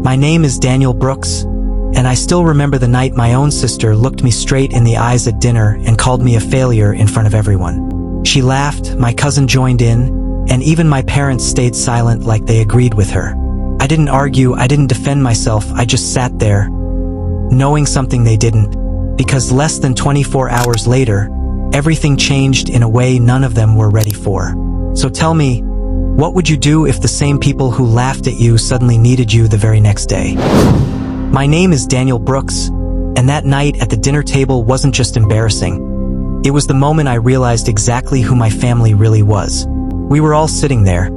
My name is Daniel Brooks, and I still remember the night my own sister looked me straight in the eyes at dinner and called me a failure in front of everyone. She laughed, my cousin joined in, and even my parents stayed silent like they agreed with her. I didn't argue, I didn't defend myself, I just sat there, knowing something they didn't, because less than 24 hours later, everything changed in a way none of them were ready for. So tell me, what would you do if the same people who laughed at you suddenly needed you the very next day? My name is Daniel Brooks, and that night at the dinner table wasn't just embarrassing. It was the moment I realized exactly who my family really was. We were all sitting there,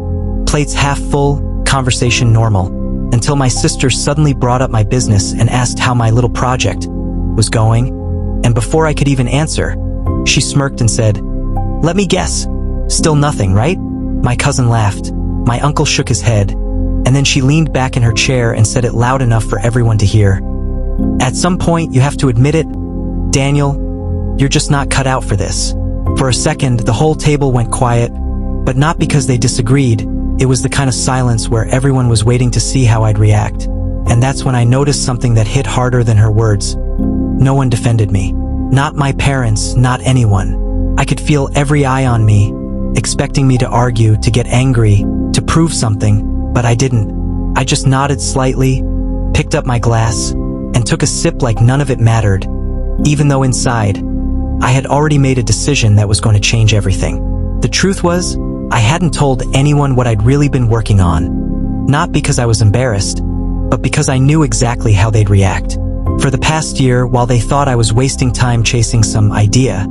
plates half full, conversation normal, until my sister suddenly brought up my business and asked how my little project was going, and before I could even answer, she smirked and said, "Let me guess, still nothing, right?" My cousin laughed, my uncle shook his head, and then she leaned back in her chair and said it loud enough for everyone to hear. "At some point, you have to admit it, Daniel, you're just not cut out for this." For a second, the whole table went quiet, but not because they disagreed. It was the kind of silence where everyone was waiting to see how I'd react. And that's when I noticed something that hit harder than her words. No one defended me. Not my parents, not anyone. I could feel every eye on me, expecting me to argue, to get angry, to prove something, but I didn't. I just nodded slightly, picked up my glass, and took a sip like none of it mattered, even though inside, I had already made a decision that was going to change everything. The truth was, I hadn't told anyone what I'd really been working on, not because I was embarrassed, but because I knew exactly how they'd react. For the past year, while they thought I was wasting time chasing some idea,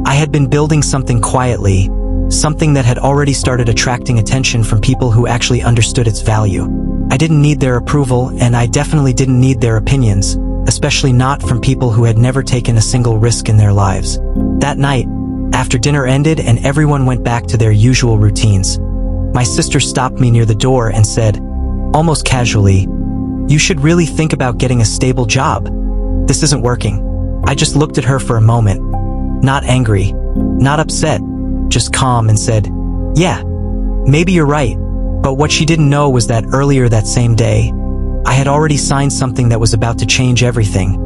I had been building something quietly, something that had already started attracting attention from people who actually understood its value. I didn't need their approval, and I definitely didn't need their opinions, especially not from people who had never taken a single risk in their lives. That night, after dinner ended and everyone went back to their usual routines, my sister stopped me near the door and said, almost casually, "You should really think about getting a stable job. This isn't working." I just looked at her for a moment, not angry, not upset, just calm, and said, "Yeah, maybe you're right." But what she didn't know was that earlier that same day, I had already signed something that was about to change everything.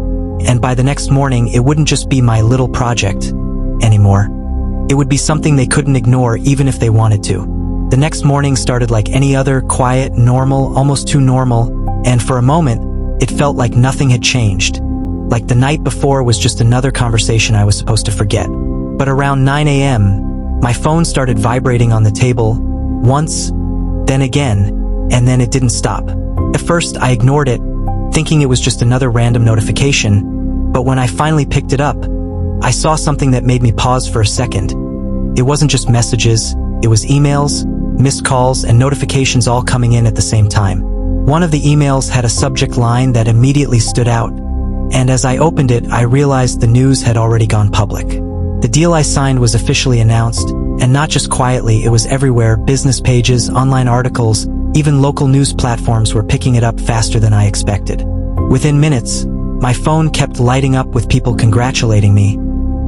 And by the next morning, it wouldn't just be my little project anymore. It would be something they couldn't ignore even if they wanted to. The next morning started like any other, quiet, normal, almost too normal, and for a moment, it felt like nothing had changed. Like the night before was just another conversation I was supposed to forget. But around 9 a.m., my phone started vibrating on the table, once, then again, and then it didn't stop. At first, I ignored it, thinking it was just another random notification, but when I finally picked it up, I saw something that made me pause for a second. It wasn't just messages, it was emails, missed calls, and notifications all coming in at the same time. One of the emails had a subject line that immediately stood out, and as I opened it, I realized the news had already gone public. The deal I signed was officially announced, and not just quietly, it was everywhere. Business pages, online articles, even local news platforms were picking it up faster than I expected. Within minutes, my phone kept lighting up with people congratulating me,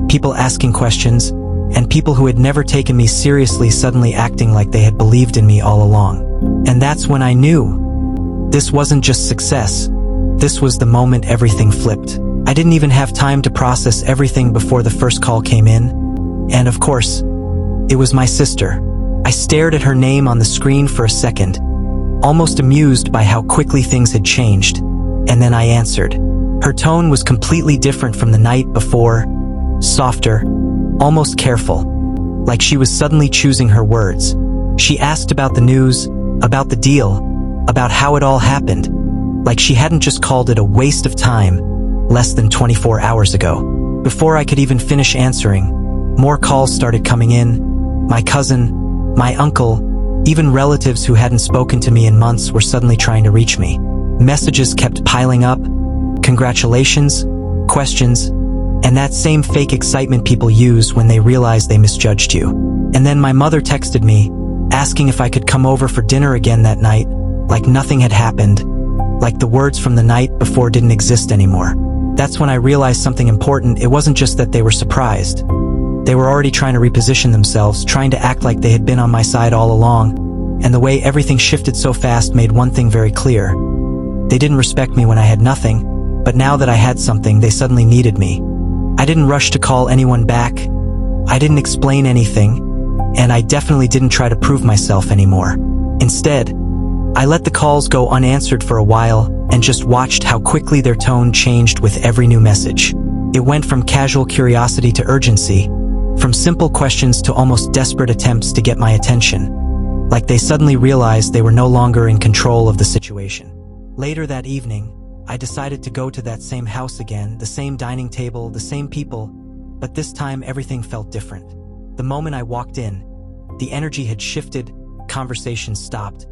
people asking questions, and people who had never taken me seriously suddenly acting like they had believed in me all along. And that's when I knew this wasn't just success. This was the moment everything flipped. I didn't even have time to process everything before the first call came in. And of course, it was my sister. I stared at her name on the screen for a second, almost amused by how quickly things had changed. And then I answered. Her tone was completely different from the night before, softer, almost careful, like she was suddenly choosing her words. She asked about the news, about the deal, about how it all happened, like she hadn't just called it a waste of time less than 24 hours ago. Before I could even finish answering, more calls started coming in. My cousin, my uncle, even relatives who hadn't spoken to me in months were suddenly trying to reach me. Messages kept piling up, congratulations, questions, and that same fake excitement people use when they realize they misjudged you. And then my mother texted me, asking if I could come over for dinner again that night, like nothing had happened, like the words from the night before didn't exist anymore. That's when I realized something important. It wasn't just that they were surprised. They were already trying to reposition themselves, trying to act like they had been on my side all along, and the way everything shifted so fast made one thing very clear. They didn't respect me when I had nothing, but now that I had something, they suddenly needed me. I didn't rush to call anyone back. I didn't explain anything, and I definitely didn't try to prove myself anymore. Instead, I let the calls go unanswered for a while and just watched how quickly their tone changed with every new message. It went from casual curiosity to urgency, from simple questions to almost desperate attempts to get my attention, like they suddenly realized they were no longer in control of the situation. Later that evening, I decided to go to that same house again, the same dining table, the same people, but this time everything felt different. The moment I walked in, the energy had shifted, conversation stopped,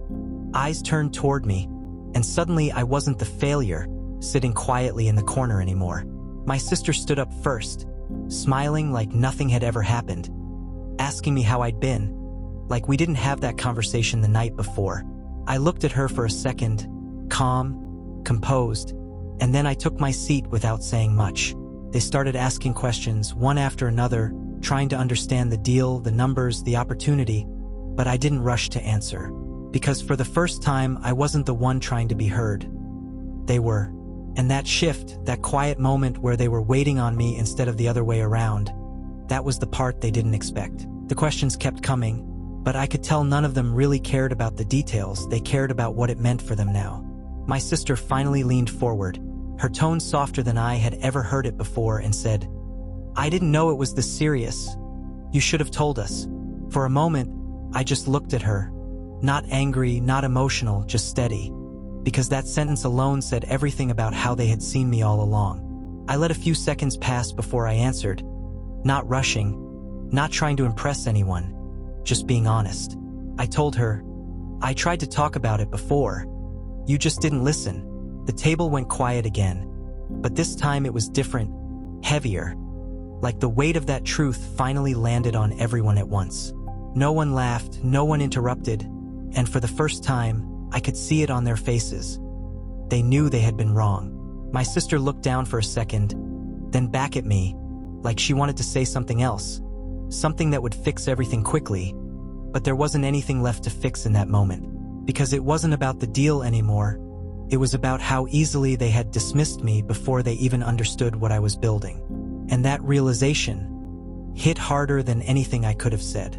eyes turned toward me, and suddenly I wasn't the failure sitting quietly in the corner anymore. My sister stood up first, smiling like nothing had ever happened, asking me how I'd been, like we didn't have that conversation the night before. I looked at her for a second, calm, composed, and then I took my seat without saying much. They started asking questions, one after another, trying to understand the deal, the numbers, the opportunity, but I didn't rush to answer. Because for the first time, I wasn't the one trying to be heard. They were. And that shift, that quiet moment where they were waiting on me instead of the other way around, that was the part they didn't expect. The questions kept coming, but I could tell none of them really cared about the details. They cared about what it meant for them now. My sister finally leaned forward, her tone softer than I had ever heard it before, and said, "I didn't know it was this serious. You should have told us." For a moment, I just looked at her, not angry, not emotional, just steady, because that sentence alone said everything about how they had seen me all along. I let a few seconds pass before I answered, not rushing, not trying to impress anyone, just being honest. I told her, "I tried to talk about it before. You just didn't listen." The table went quiet again, but this time it was different, heavier, like the weight of that truth finally landed on everyone at once. No one laughed, no one interrupted, and for the first time, I could see it on their faces. They knew they had been wrong. My sister looked down for a second, then back at me, like she wanted to say something else, something that would fix everything quickly, but there wasn't anything left to fix in that moment, because it wasn't about the deal anymore. It was about how easily they had dismissed me before they even understood what I was building. And that realization hit harder than anything I could have said.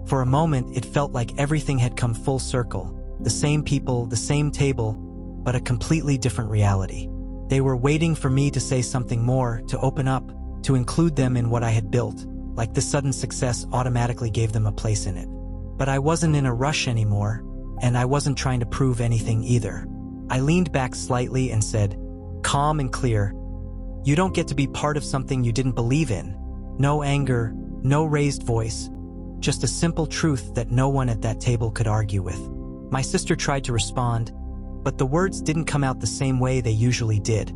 For a moment, it felt like everything had come full circle. The same people, the same table, but a completely different reality. They were waiting for me to say something more, to open up, to include them in what I had built, like the sudden success automatically gave them a place in it. But I wasn't in a rush anymore, and I wasn't trying to prove anything either. I leaned back slightly and said, calm and clear, "You don't get to be part of something you didn't believe in." No anger, no raised voice, just a simple truth that no one at that table could argue with. My sister tried to respond, but the words didn't come out the same way they usually did,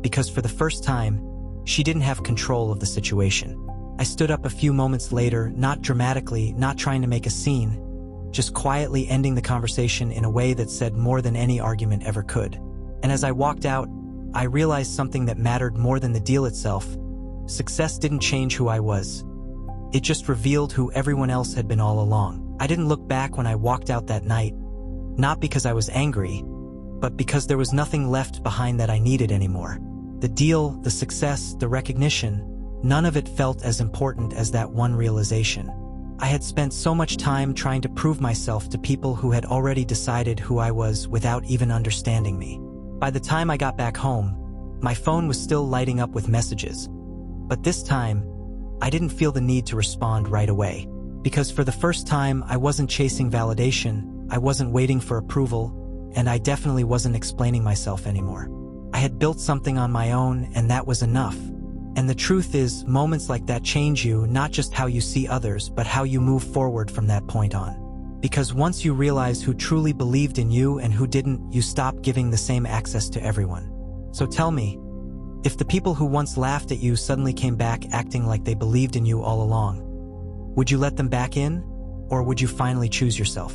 because for the first time, she didn't have control of the situation. I stood up a few moments later, not dramatically, not trying to make a scene, just quietly ending the conversation in a way that said more than any argument ever could. And as I walked out, I realized something that mattered more than the deal itself. Success didn't change who I was. It just revealed who everyone else had been all along. I didn't look back when I walked out that night, not because I was angry, but because there was nothing left behind that I needed anymore. The deal, the success, the recognition, none of it felt as important as that one realization. I had spent so much time trying to prove myself to people who had already decided who I was without even understanding me. By the time I got back home, my phone was still lighting up with messages. But this time, I didn't feel the need to respond right away. Because for the first time, I wasn't chasing validation, I wasn't waiting for approval, and I definitely wasn't explaining myself anymore. I had built something on my own, and that was enough. And the truth is, moments like that change you, not just how you see others, but how you move forward from that point on. Because once you realize who truly believed in you and who didn't, you stop giving the same access to everyone. So tell me, if the people who once laughed at you suddenly came back acting like they believed in you all along, would you let them back in? Or would you finally choose yourself?